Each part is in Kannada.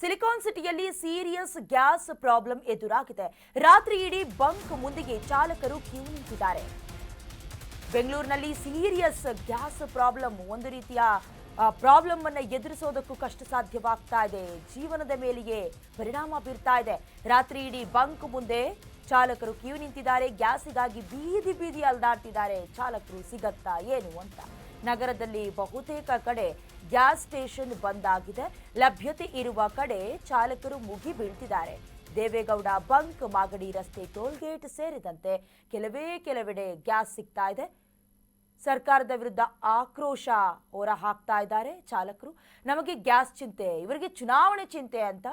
ಸಿಲಿಕಾನ್ ಸಿಟಿಯಲ್ಲಿ ಸೀರಿಯಸ್ ಗ್ಯಾಸ್ ಪ್ರಾಬ್ಲಮ್ ಎದುರಾಗಿದೆ. ರಾತ್ರಿ ಇಡೀ ಬಂಕ್ ಮುಂದಿಗೆ ಚಾಲಕರು ಕ್ಯೂ ನಿಂತಿದ್ದಾರೆ. ಬೆಂಗಳೂರಿನಲ್ಲಿ ಸೀರಿಯಸ್ ಗ್ಯಾಸ್ ಪ್ರಾಬ್ಲಮ್ ಒಂದು ರೀತಿಯ ಪ್ರಾಬ್ಲಮ್ ಅನ್ನು ಎದುರಿಸೋದಕ್ಕೂ ಕಷ್ಟ ಸಾಧ್ಯವಾಗ್ತಾ ಇದೆ. ಜೀವನದ ಮೇಲೆಯೇ ಪರಿಣಾಮ ಬೀರ್ತಾ ಇದೆ. ರಾತ್ರಿ ಇಡೀ ಬಂಕ್ ಮುಂದೆ ಚಾಲಕರು ಕ್ಯೂ ನಿಂತಿದ್ದಾರೆ. ಗ್ಯಾಸಿಗಾಗಿ ಬೀದಿ ಬೀದಿ ಅಲ್ದಾಡ್ತಿದ್ದಾರೆ. ಚಾಲಕರು ಸಿಗತ್ತಾ ಏನು ಅಂತ. ನಗರದಲ್ಲಿ ಬಹುತೇಕ ಕಡೆ ಗ್ಯಾಸ್ ಸ್ಟೇಷನ್ ಬಂದ್ ಆಗಿದೆ. ಲಭ್ಯತೆ ಇರುವ ಕಡೆ ಚಾಲಕರು ಮುಗಿ ಬೀಳ್ತಿದ್ದಾರೆ. ದೇವೇಗೌಡ ಬಂಕ್, ಮಾಗಡಿ ರಸ್ತೆ, ಟೋಲ್ಗೇಟ್ ಸೇರಿದಂತೆ ಕೆಲವೆಡೆ ಗ್ಯಾಸ್ ಸಿಗ್ತಾ ಇದೆ. ಸರ್ಕಾರದ ವಿರುದ್ಧ ಆಕ್ರೋಶ ಹೊರ ಹಾಕ್ತಾ ಇದ್ದಾರೆ ಚಾಲಕರು. ನಮಗೆ ಗ್ಯಾಸ್ ಚಿಂತೆ, ಇವರಿಗೆ ಚುನಾವಣೆ ಚಿಂತೆ ಅಂತ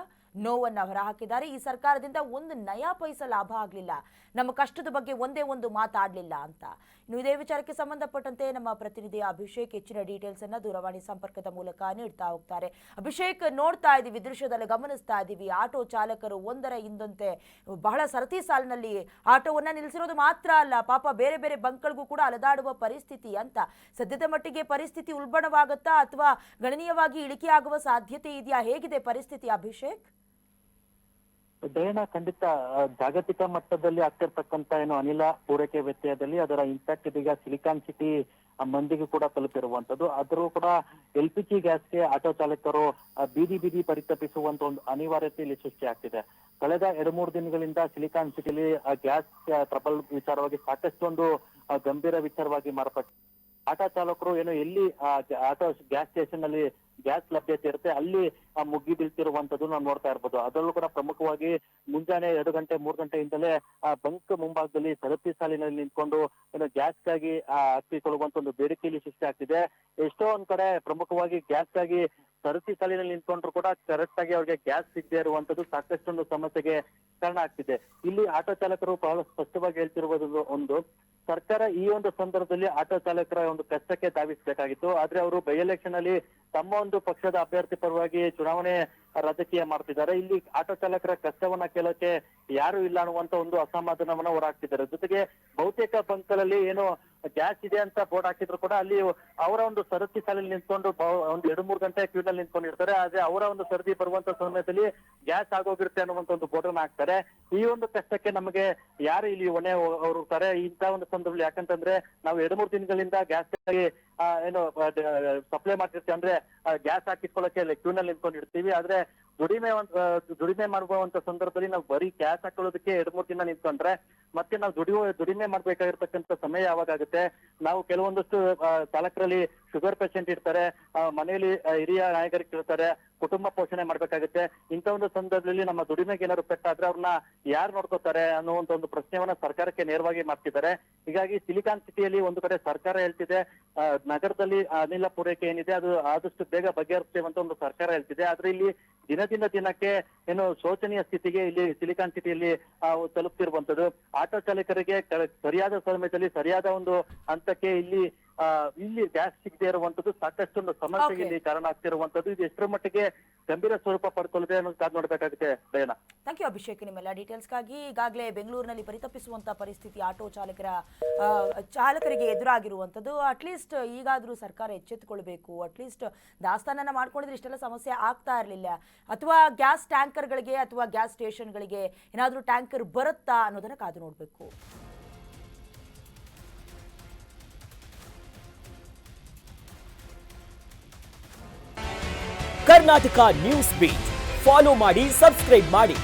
ನೋವನ್ನ ಹೊರಹಾಕಿದ್ದಾರೆ. ಈ ಸರ್ಕಾರದಿಂದ ಒಂದು ನಯಾ ಪೈಸಾ ಲಾಭ ಆಗಲಿಲ್ಲ, ನಮ್ಮ ಕಷ್ಟದ ಬಗ್ಗೆ ಒಂದೇ ಒಂದು ಮಾತಾಡಲಿಲ್ಲ ಅಂತ. ಇನ್ನು ಇದೇ ವಿಚಾರಕ್ಕೆ ಸಂಬಂಧಪಟ್ಟಂತೆ ನಮ್ಮ ಪ್ರತಿನಿಧಿ ಅಭಿಷೇಕ್ ಹೆಚ್ಚಿನ ಡೀಟೇಲ್ಸ್ ಅನ್ನ ದೂರವಾಣಿ ಸಂಪರ್ಕದ ಮೂಲಕ ನೀಡ್ತಾ ಹೋಗ್ತಾರೆ. ಅಭಿಷೇಕ್, ನೋಡ್ತಾ ಇದ್ದೀವಿ, ದೃಶ್ಯದಲ್ಲಿ ಗಮನಿಸ್ತಾ ಇದ್ದೀವಿ, ಆಟೋ ಚಾಲಕರು ಒಂದರ ಹಿಂದಂತೆ ಬಹಳ ಸರತಿ ಸಾಲಿನಲ್ಲಿ ಆಟೋವನ್ನ ನಿಲ್ಲಿಸಿರೋದು ಮಾತ್ರ ಅಲ್ಲ, ಪಾಪ ಬೇರೆ ಬೇರೆ ಬಂಕ್ಗಳಿಗೂ ಕೂಡ ಅಲೆದಾಡುವ ಪರಿಸ್ಥಿತಿ ಅಂತ. ಸದ್ಯದ ಮಟ್ಟಿಗೆ ಪರಿಸ್ಥಿತಿ ಉಲ್ಬಣವಾಗುತ್ತಾ ಅಥವಾ ಗಣನೀಯವಾಗಿ ಇಳಿಕೆಯಾಗುವ ಸಾಧ್ಯತೆ ಇದೆಯಾ? ಹೇಗಿದೆ ಪರಿಸ್ಥಿತಿ ಅಭಿಷೇಕ್? ಡಯನಾ, ಖಂಡಿತ ಜಾಗತಿಕ ಮಟ್ಟದಲ್ಲಿ ಆಗ್ತಿರ್ತಕ್ಕಂತ ಏನು ಅನಿಲ ಪೂರೈಕೆ ವ್ಯತ್ಯಯದಲ್ಲಿ ಅದರ ಇಂಪ್ಯಾಕ್ಟ್ ಇದೀಗ ಸಿಲಿಕಾನ್ ಸಿಟಿ ಮಂದಿಗೆ ಕೂಡ ತಲುಪಿರುವಂತದ್ದು. ಆದರೂ ಕೂಡ LPG ಗ್ಯಾಸ್ಗೆ ಆಟೋ ಚಾಲಕರು ಬೀದಿ ಪರಿತಪಿಸುವಂತ ಒಂದು ಅನಿವಾರ್ಯತೆ ಇಲ್ಲಿ ಸೃಷ್ಟಿಯಾಗ್ತಿದೆ. ಕಳೆದ 2-3 ದಿನಗಳಿಂದ ಸಿಲಿಕಾನ್ ಸಿಟಿಲಿ ಗ್ಯಾಸ್ ಟ್ರಬಲ್ ವಿಚಾರವಾಗಿ ಸಾಕಷ್ಟು ಒಂದು ಗಂಭೀರ ವಿಚಾರವಾಗಿ ಮಾರ್ಪಟ್ಟು ಆಟೋ ಚಾಲಕರು ಏನು ಎಲ್ಲಿ ಆಟೋ ಗ್ಯಾಸ್ ಸ್ಟೇಷನ್ ಅಲ್ಲಿ ಗ್ಯಾಸ್ ಲಭ್ಯತೆ ಇರುತ್ತೆ ಅಲ್ಲಿ ಮುಗಿ ಬೀಳ್ತಿರುವಂತದ್ದು ನಾವು ನೋಡ್ತಾ ಇರ್ಬೋದು. ಅದರಲ್ಲೂ ಕೂಡ ಪ್ರಮುಖವಾಗಿ ಮುಂಜಾನೆ 2 ಗಂಟೆ 3 ಗಂಟೆಯಿಂದಲೇ ಬಂಕ್ ಮುಂಭಾಗದಲ್ಲಿ ಸರತಿ ಸಾಲಿನಲ್ಲಿ ನಿಂತ್ಕೊಂಡು ಏನು ಗ್ಯಾಸ್ಗಾಗಿ ಹಾಕಿಕೊಳ್ಳುವಂತ ಒಂದು ಬೇಡಿಕೆಯಲ್ಲಿ ಸೃಷ್ಟಿ ಆಗ್ತಿದೆ. ಎಷ್ಟೋ ಒಂದ್ ಕಡೆ ಪ್ರಮುಖವಾಗಿ ಗ್ಯಾಸ್ಗಾಗಿ ಸರತಿ ಸಾಲಿನಲ್ಲಿ ನಿಂತ್ಕೊಂಡ್ರು ಕೂಡ ಕರೆಕ್ಟ್ ಆಗಿ ಅವ್ರಿಗೆ ಗ್ಯಾಸ್ ಸಿಗದೆ ಇರುವಂತದ್ದು ಸಾಕಷ್ಟೊಂದು ಸಮಸ್ಯೆಗೆ ಕಾರಣ ಆಗ್ತಿದೆ. ಇಲ್ಲಿ ಆಟೋ ಚಾಲಕರು ಬಹಳ ಸ್ಪಷ್ಟವಾಗಿ ಹೇಳ್ತಿರುವುದು ಒಂದು, ಸರ್ಕಾರ ಈ ಒಂದು ಸಂದರ್ಭದಲ್ಲಿ ಆಟೋ ಚಾಲಕರ ಒಂದು ಕಷ್ಟಕ್ಕೆ ಧಾವಿಸಬೇಕಾಗಿತ್ತು. ಆದ್ರೆ ಅವರು ಬೈ ಎಲೆಕ್ಷನ್ ಅಲ್ಲಿ ತಮ್ಮ ಒಂದು ಪಕ್ಷದ ಅಭ್ಯರ್ಥಿ ಪರವಾಗಿ ಚುನಾವಣೆ ರಾಜಕೀಯ ಮಾಡ್ತಿದ್ದಾರೆ. ಇಲ್ಲಿ ಆಟೋ ಚಾಲಕರ ಕಷ್ಟವನ್ನ ಕೇಳೋಕೆ ಯಾರು ಇಲ್ಲ ಅನ್ನುವಂತ ಒಂದು ಅಸಮಾಧಾನವನ್ನ ಹೊರಹಾಕ್ತಿದ್ದಾರೆ. ಜೊತೆಗೆ ಬಹುತೇಕ ಬಂಕ್ಗಳಲ್ಲಿ ಏನು ಗ್ಯಾಸ್ ಇದೆ ಅಂತ ಬೋರ್ಡ್ ಹಾಕಿದ್ರು ಕೂಡ ಅಲ್ಲಿ ಅವರ ಒಂದು ಸರತಿ ಸಾಲಲ್ಲಿ ನಿಂತ್ಕೊಂಡು ಒಂದು 2-3 ಗಂಟೆ ಕ್ಯೂ ನಲ್ಲಿ ನಿಂತ್ಕೊಂಡಿರ್ತಾರೆ. ಆದ್ರೆ ಅವರ ಒಂದು ಸರದಿ ಬರುವಂತ ಸಮಯದಲ್ಲಿ ಗ್ಯಾಸ್ ಆಗೋಗಿರುತ್ತೆ ಅನ್ನುವಂತ ಒಂದು ಬೋರ್ಡ್ ಅನ್ನ ಹಾಕ್ತಾರೆ. ಈ ಒಂದು ಕಷ್ಟಕ್ಕೆ ನಮಗೆ ಯಾರು ಇಲ್ಲಿ ಹೊಣೆ ಹೊರುತ್ತಾರೆ ಇಂತ ಒಂದು ಸಂದರ್ಭದಲ್ಲಿ? ಯಾಕಂತಂದ್ರೆ ನಾವು 2-3 ದಿನಗಳಿಂದ ಗ್ಯಾಸ್ ಏನು ಸಪ್ಲೈ ಮಾಡ್ತಿರ್ತೀವಿ, ಅಂದ್ರೆ ಗ್ಯಾಸ್ ಹಾಕಿಸ್ಕೊಳ್ಳೋಕೆ ಕ್ಯೂ ನಲ್ಲಿ ನಿಂತ್ಕೊಂಡಿರ್ತೀವಿ. ಆದ್ರೆ ದುಡಿಮೆ ಮಾಡುವಂತ ಸಂದರ್ಭದಲ್ಲಿ ನಾವು ಬರೀ ಗ್ಯಾಸ್ ಹಾಕೊಳ್ಳೋದಕ್ಕೆ 2-3 ದಿನ ನಿಂತ್ಕೊಂಡ್ರೆ ಮತ್ತೆ ನಾವು ದುಡಿಮೆ ಮಾಡ್ಬೇಕಾಗಿರ್ತಕ್ಕಂಥ ಸಮಯ ಯಾವಾಗ ಆಗುತ್ತೆ? ನಾವು ಕೆಲವೊಂದಷ್ಟು ಚಾಲಕರಲ್ಲಿ ಶುಗರ್ ಪೇಷಂಟ್ ಇರ್ತಾರೆ, ಮನೆಯಲ್ಲಿ ಹಿರಿಯ ನಾಯಕರಿರ್ತಾರೆ, ಕುಟುಂಬ ಪೋಷಣೆ ಮಾಡ್ಬೇಕಾಗುತ್ತೆ. ಇಂಥ ಒಂದು ಸಂದರ್ಭದಲ್ಲಿ ನಮ್ಮ ದುಡಿಮೆಗೆ ಏನಾದ್ರು ಪೆಟ್ಟಾದ್ರೆ ಅವ್ರನ್ನ ಯಾರು ನೋಡ್ಕೋತಾರೆ ಅನ್ನುವಂತ ಒಂದು ಪ್ರಶ್ನೆಯನ್ನ ಸರ್ಕಾರಕ್ಕೆ ನೇರವಾಗಿ ಮಾಡ್ತಿದ್ದಾರೆ. ಹೀಗಾಗಿ ಸಿಲಿಕಾನ್ ಸಿಟಿಯಲ್ಲಿ ಒಂದು ಕಡೆ ಸರ್ಕಾರ ಹೇಳ್ತಿದೆ ನಗರದಲ್ಲಿ ಅನಿಲ ಪೂರೈಕೆ ಏನಿದೆ ಅದು ಆದಷ್ಟು ಬೇಗ ಬಗೆಹರಿಸ್ತೇವೆ ಅಂತ ಒಂದು ಸರ್ಕಾರ ಹೇಳ್ತಿದೆ. ಆದ್ರೆ ಇಲ್ಲಿ ದಿನಕ್ಕೆ ಏನು ಶೋಚನೀಯ ಸ್ಥಿತಿಗೆ ಇಲ್ಲಿ ಸಿಲಿಕಾನ್ ಸಿಟಿಯಲ್ಲಿ ತಲುಪ್ತಿರುವಂತದ್ದು. ಆಟೋ ಚಾಲಕರಿಗೆ ಸರಿಯಾದ ಸಮಯದಲ್ಲಿ ಸರಿಯಾದ ಒಂದು ಹಂತಕ್ಕೆ ಇಲ್ಲಿ ಗ್ಯಾಸ್ ಸಿಗದೆ ಇರುವಂತದ್ದು ಸಾಕಷ್ಟೊಂದು ಸಮಸ್ಯೆಗೆ ಇಲ್ಲಿ ಕಾರಣ ಆಗ್ತಿರುವಂತದ್ದು. ಇದು ಎಷ್ಟರ ಮಟ್ಟಿಗೆ ಗಂಭೀರ ಸ್ವರೂಪ ಪಡ್ಕೊಳ್ಳದೆ ಅನ್ನೋದು ಕಾದು ನೋಡ್ಬೇಕಾಗುತ್ತೆ. ಡಯನಾ, ಥ್ಯಾಂಕ್ ಯು ಅಭಿಷೇಕ್ ನಿಮ್ಮೆಲ್ಲ ಡೀಟೇಲ್ಸ್ಗಾಗಿ. ಈಗಾಗಲೇ ಬೆಂಗಳೂರಿನಲ್ಲಿ ಪರಿತಪಿಸುವಂತ ಪರಿಸ್ಥಿತಿ ಆಟೋ ಚಾಲಕರಿಗೆ ಎದುರಾಗಿರುವಂತದ್ದು. ಅಟ್ಲೀಸ್ಟ್ ಈಗಾದ್ರೂ ಸರ್ಕಾರ ಎಚ್ಚೆತ್ತುಕೊಳ್ಬೇಕು. ಅಟ್ಲೀಸ್ಟ್ ದಾಸ್ತಾನನ್ನ ಮಾಡ್ಕೊಂಡಿದ್ರೆ ಇಷ್ಟೆಲ್ಲ ಸಮಸ್ಯೆ ಆಗ್ತಾ ಇರಲಿಲ್ಲ. ಅಥವಾ ಗ್ಯಾಸ್ ಟ್ಯಾಂಕರ್ಗಳಿಗೆ ಅಥವಾ ಗ್ಯಾಸ್ ಸ್ಟೇಷನ್ಗಳಿಗೆ ಏನಾದ್ರೂ ಟ್ಯಾಂಕರ್ ಬರುತ್ತಾ ಅನ್ನೋದನ್ನ ಕಾದು ನೋಡ್ಬೇಕು. ಕರ್ನಾಟಕ ನ್ಯೂಸ್ ಬೀಟ್ ಫಾಲೋ ಮಾಡಿ, ಸಬ್ಸ್ಕ್ರೈಬ್ ಮಾಡಿ.